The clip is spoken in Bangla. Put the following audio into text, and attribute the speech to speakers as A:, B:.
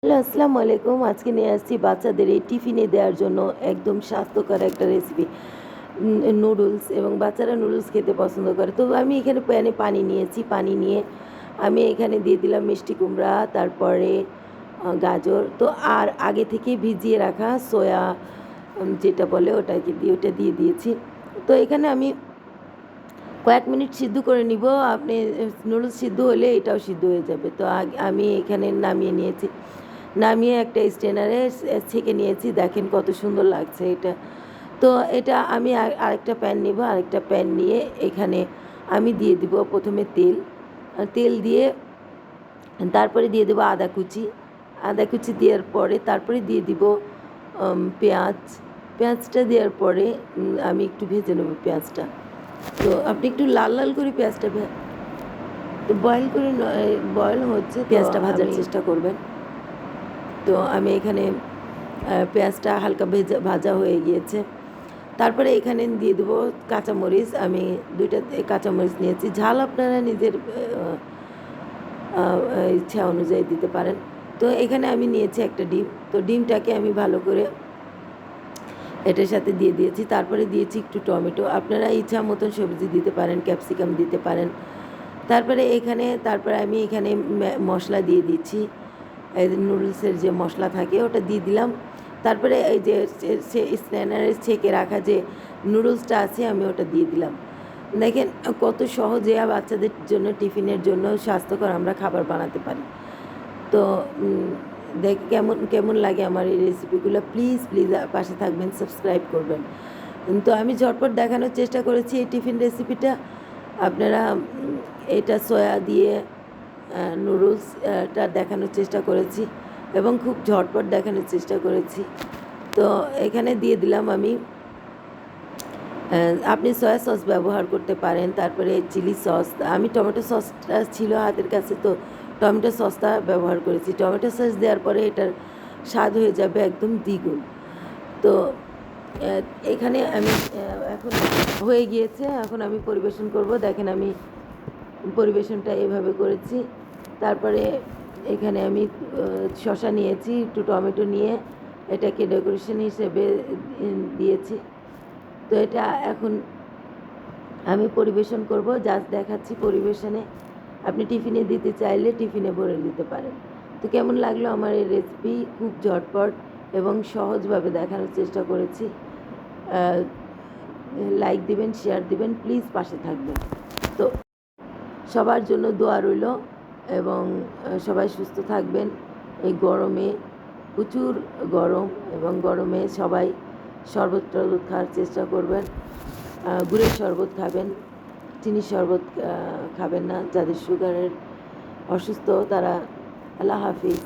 A: হ্যালো, আসসালামু আলাইকুম। আজকে নিয়ে আসছি বাচ্চাদের এই টিফিনে দেওয়ার জন্য একদম স্বাস্থ্যকর একটা রেসিপি, নুডলস। এবং বাচ্চারা নুডলস খেতে পছন্দ করে। তো আমি এখানে প্যানে পানি নিয়েছি। পানি নিয়ে আমি এখানে দিয়ে দিলাম মিষ্টি কুমড়া, তারপরে গাজর। তো আর আগে থেকে ভিজিয়ে রাখা সয়া যেটা বলে ওটা দিয়ে দিয়েছি। তো এখানে আমি কয়েক মিনিট সিদ্ধ করে নিব। আপনি নুডলস সিদ্ধ হলে এটাও সিদ্ধ হয়ে যাবে। তো আমি এখানে নামিয়ে নিয়েছি। নামিয়ে একটা স্ট্রেনারে ছেঁকে নিয়েছি। দেখেন কত সুন্দর লাগছে এটা। তো এটা আমি আরেকটা প্যান নিব। আরেকটা প্যান নিয়ে এখানে আমি দিয়ে দিব প্রথমে তেল। তেল দিয়ে তারপরে দিয়ে দেবো আদা কুচি। আদা কুচি দেওয়ার পরে তারপরে দিয়ে দিব পেঁয়াজ। পেঁয়াজটা দেওয়ার পরে আমি একটু ভেজে নেব পেঁয়াজটা। তো আপনি একটু লাল লাল করে পেঁয়াজটা বয়েল করে বয়েল হচ্ছে পেঁয়াজটা ভাজার চেষ্টা করবেন। তো আমি এখানে পেঁয়াজটা হালকা ভাজা হয়ে গিয়েছে। তারপরে এখানে দিয়ে দেবো কাঁচামরিচ। আমি 2টা কাঁচামরিচ নিয়েছি। ঝাল আপনারা নিজের ইচ্ছা অনুযায়ী দিতে পারেন। তো এখানে আমি নিয়েছি একটা ডিম। তো ডিমটাকে আমি ভালো করে এটার সাথে দিয়ে দিয়েছি। তারপরে দিয়েছি একটু টমেটো। আপনারা ইচ্ছা মতন সবজি দিতে পারেন, ক্যাপসিকাম দিতে পারেন। তারপরে আমি এখানে মশলা দিয়ে দিচ্ছি। এই নুডলসের যে মশলা থাকে ওটা দিয়ে দিলাম। তারপরে এই যে স্ট্রেনারে ছেঁকে রাখা যে নুডলসটা আছে আমি ওটা দিয়ে দিলাম। দেখেন কত সহজে বাচ্চাদের জন্য টিফিনের জন্য স্বাস্থ্যকর আমরা খাবার বানাতে পারি। তো দেখ কেমন লাগে আমার এই রেসিপিগুলো। প্লিজ পাশে থাকবেন, সাবস্ক্রাইব করবেন। তো আমি ঝটপট দেখানোর চেষ্টা করেছি এই টিফিন রেসিপিটা। আপনারা এটা সয়া দিয়ে নুডলসটা দেখানোর চেষ্টা করেছি এবং খুব ঝটপট দেখানোর চেষ্টা করেছি। তো এখানে দিয়ে দিলাম আমি, আপনি সয়া সস ব্যবহার করতে পারেন, তারপরে চিলি সস। আমি টমেটো সসটা ছিল হাতের কাছে, তো টমেটো সসটা ব্যবহার করেছি। টমেটো সস দেওয়ার পরে এটার স্বাদ হয়ে যাবে একদম দ্বিগুণ। তো এখানে আমি এখন হয়ে গিয়েছে। এখন আমি পরিবেশন করব। দেখেন আমি পরিবেশনটা এভাবে করেছি। তারপরে এখানে আমি শসা নিয়েছি, একটু টমেটো নিয়ে এটাকে ডেকোরেশন হিসেবে দিয়েছি। তো এটা এখন আমি পরিবেশন করব। জাস্ট দেখাচ্ছি পরিবেশনে। আপনি টিফিনে দিতে চাইলে টিফিনে ভরে দিতে পারেন। তো কেমন লাগলো আমার এই রেসিপি? খুব ঝটপট এবং সহজভাবে দেখানোর চেষ্টা করেছি। লাইক দিবেন, শেয়ার দিবেন, প্লিজ পাশে থাকবেন। তো সবার জন্য দোয়া রইল এবং সবাই সুস্থ থাকবেন। এই গরমে প্রচুর গরম, এবং গরমে সবাই শরবত খাওয়ার চেষ্টা করবেন। গুড়ের শরবত খাবেন, চিনির শরবত খাবেন না। যাদের সুগারের অসুস্থ তারা। আল্লাহ হাফিজ।